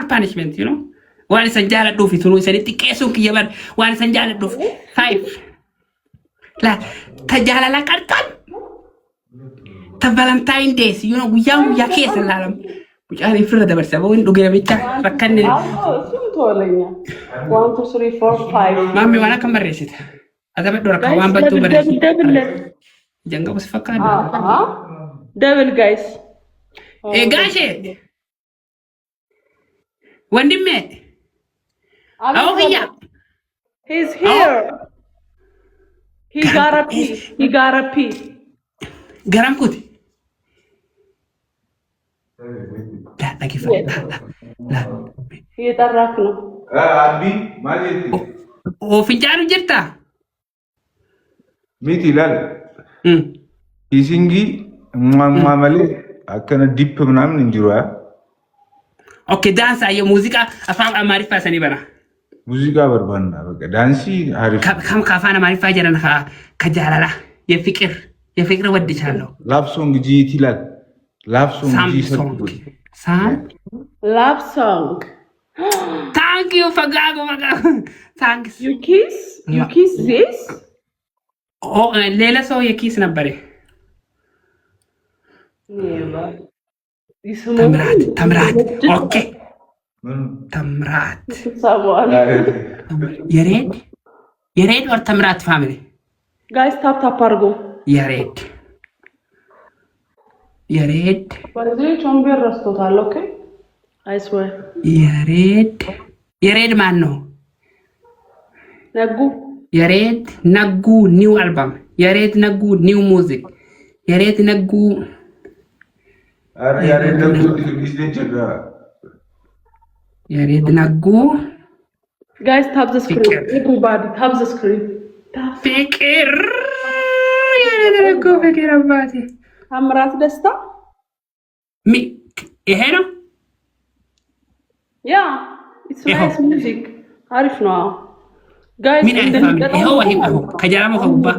punishment, you know. One sanjala do fit no sani tikeso ki yaban one sanjala do 5 la tajala la karkan ta valentine days you know ya kes lalam bucari fira da barsa bo ndo gere bitta rakkanne sum tolenya 1 2 3 4 5 mami wana kambaresit ada be dora ka wan battu bare janga bas fakada double guys gashe wandime oh yeah he's here he got a pee garam kuti la lagi fa la يتركنا أبي ما جيتي وفنجان جرتا ميتي لا كيسينجي ما مالي أكنا ديب منام نجوا اوكي دانس اي موسيقى افهم معرفه سني بنا موسيقى بربانا بقى دانسي عارف كم كافانا معرفه جرنا كجالالا يفكر وديشالو لاب سونج جيتي لا لاب سونج جي سام love song thank you fagago thanks you kiss this oh lela so ye kiss nabare never tamrat okay tamrat someone yared or tamrat family guys tap argo yared Padre chombe rastotal okay I swear yared manno nagu yared nagu new album yared nagu new music yared nagu أريد نقول إيش ده yared nagu guys tap the screen everybody tap the screen fikir yared nagu fikir abati Amrat Desta mi eheno yeah it's nice music عارف نوع guys هو كجرامو كوبا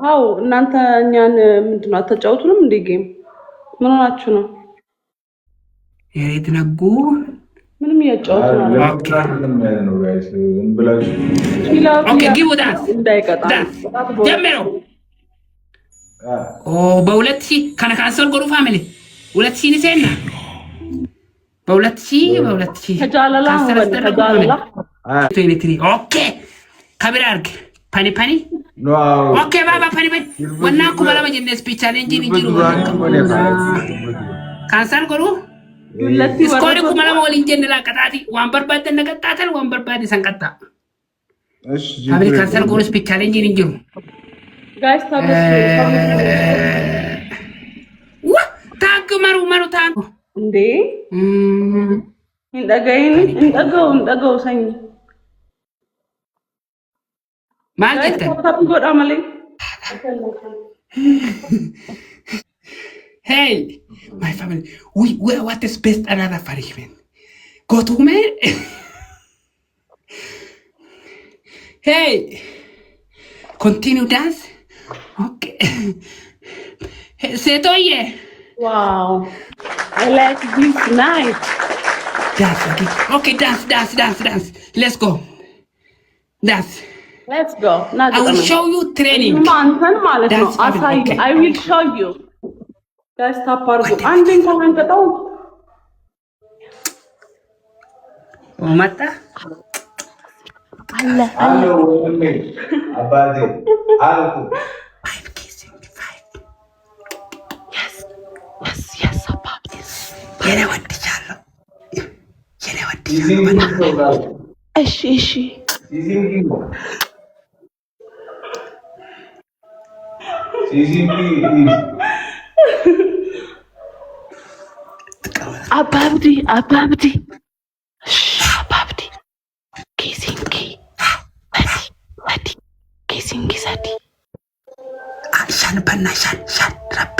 how እናንተ እኛን ምንድነው አተጫውቱንም እንደ ጌም ምን ሆናችሁ ነው ያሬድ ነጉ ምንም እያጫወቱ ነው ጋይስ እንብላችሁ ኦኬ ጊቭ ዳንስ እንዳይቀጣ ጀምሮ በሁለት ሺህ ከነ ካንሰል ጎሩ ፋሚሊ ሁለት ሺህ ንሴና በሁለት ሺህ ተጃላላ ኦኬ ከብራርግ ፓኒ ኖ ኦኬ ባባ ፓኒ ወናኩ ባላ መጀነስ ፒቻ ለንጂ ንጂሩ ካንሰል ጎሩ ስኮሪ ኩመላ ሞሊን ጀነላ ቀጣቲ ወንበር ባደ ነቀጣተል ወንበር ባደ ሰንቀጣ እሺ ፋሚሊ ካንሰል ጎሩ ፒቻ ለንጂ ንጂሩ guys tap the screen ታንክ ማሩ ታንክ እንዴ እንደገው ሰኝ ማለት ታፕ ጎዳ ማለ hey my family what is best another punishment go to me hey continue dance okay setoye wow I like this night dance okay dance let's go dance let's go I will show you training ማንተን ማለት ነው አሳይ I will show you guys tap argo አንዴን ታንቀጣው መጣ አለ አባቴ አልኩ 5 kissing 5 yes about this የኔ ወድቻለሁ እሺ አባብዲ ኪሲንግ ሰዲ ሻን በና ሻን ረቢ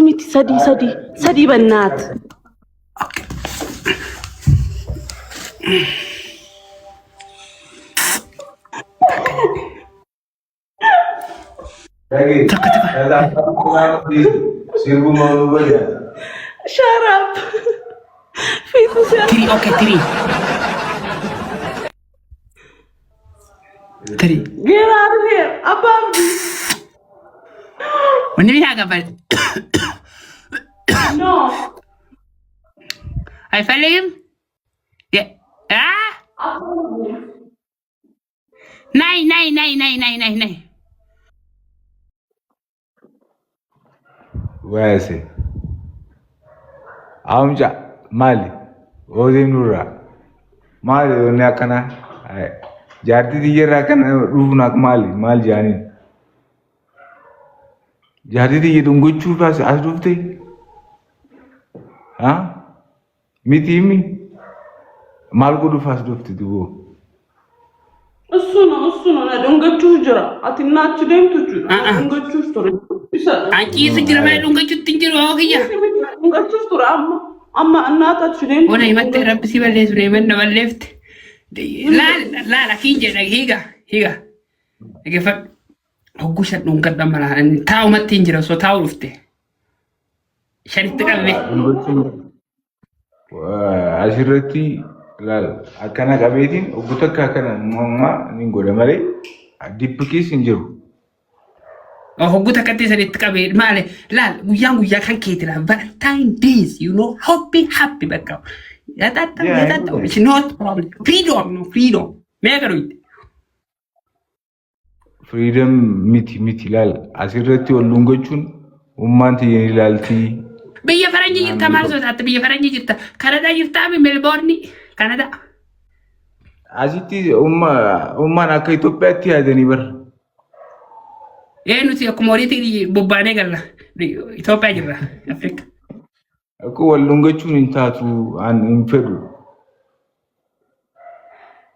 ሚቲ ሰዲ በናት Shut up. Three, okay, three. Three. Get out of here. Above me. When did we have a No. I fell him? Yeah. Ah? Above me. Nine. Where is it? Amja Mali. Odi Nura. Mali Onyakana. Jati di Yerakana Runak Mal Jani. Jati di Yedunguchu as Asdufte. Huh? Mitimi. Malgudu fast dufti duo. Usuno, I don't get chujra. I think not to them to chujra. I don't get chujra. I can't think of my longer to think of here. Amma annata chuden. When I met the Rapsival days, remember never left. La Kinja, Higa. I give up. Oh, good at Nunkadamara and Tau Matinja, so Tau of the Shantika. Ashirati Lal Akana Gabetin, Ubutaka Mama Ningodamare, a deep kiss in you. Oh, good at this and it cabe Male, Lal, young Yakan Katina, Valentine days, you know, happy back up. That it's not problem. Freedom. Megaroid. Freedom miti lal. Ashirati or Lungochun, Umanti Lalti. Be a Farangi Tamazo at be a Farangi Canada, you time in Melbourne, Canada. As it is, Umanaka to Petia than ever. You see a commodity Bobanegal, Ethiopia, Africa. A cool Lungachun in Tatu and in February.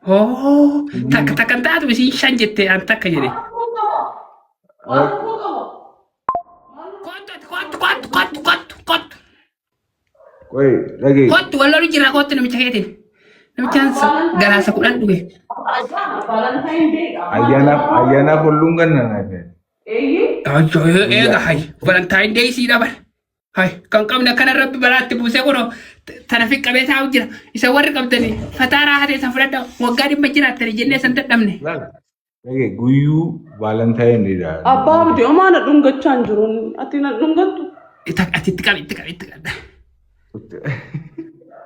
Oh, Takanta was in Shanjete and Takayeri. Cut. Wait, again. What to a original hot in which I hated. No chance, Galasa couldn't do it. Valentine Day. Ayana for Lungan and I bet. Valentine Day, see that. Hi, come the Canada Barati Buseguro, Tanafik Cabet out here. It's a work of the Fatara had a friend of Mogari Majina, Genes and Tamne. Okay, Guyu Valentine did. Above the Omana Dunga Chanjurun, Atina Dunga. It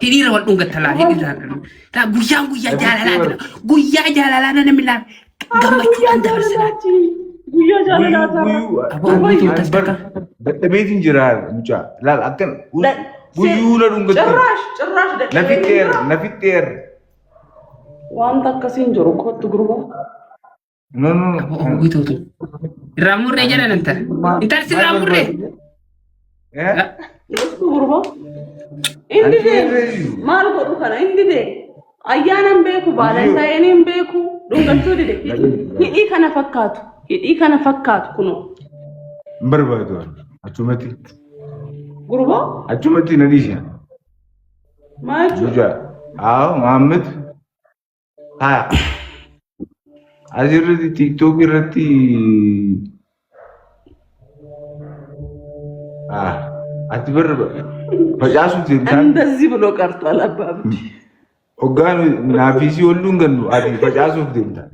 he didn't want Ungatala. He didn't. That Guya Jalana Milan. The amazing Gerard, Mucha. Lal, I can. Guyu Nafiter. One Takasinjor, got to grow. No. We do. Ramure Jananta. That's Ramure. Yeah. In the day, Margot, in the day. Ayanam Beku, Valentine Beku, Dunga to the day. He can have a cat. He can have a cat, Kuno. Barbado, Achumati. Guruba? Achumati in addition. My Juja. Mohammed. Ah. As you read the TikTok, at the verb. and the Zibolo Cartala Babi. Ogan Navisi or Lungan, at the Pajas of them.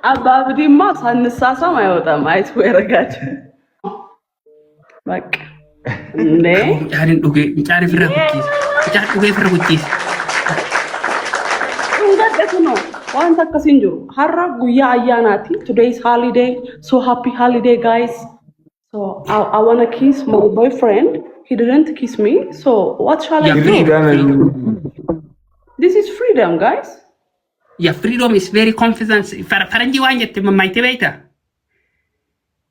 Above the moss and the Sasa, I swear a gat. Like, nay, I didn't look at Jarifra. Jack away from cookies. One Takasinjo, Hara Guya Yanati. Today's holiday. So happy holiday, guys. So I wanna kiss my boyfriend. He didn't kiss me. So what shall I do? This is freedom, guys. Yeah, freedom is very confidence. Faranji wanjet my tebeta.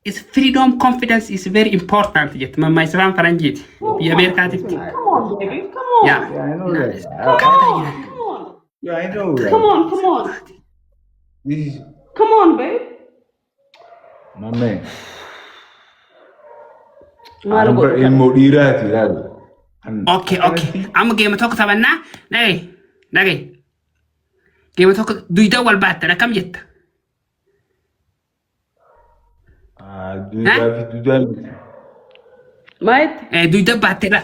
It's freedom, confidence is very important. Yet my son Faranjit. Yeah, very Come on, baby. Come on. Yeah, I know that. Come on. Yeah, I know that. Come on. This is Come on, babe. my man. Margot. In Modira. Okay. I'm a game of talk to Havana. Nay. Game of talk. Do you know better? I come yet. Do that. Maayet. Duyda baattee dha.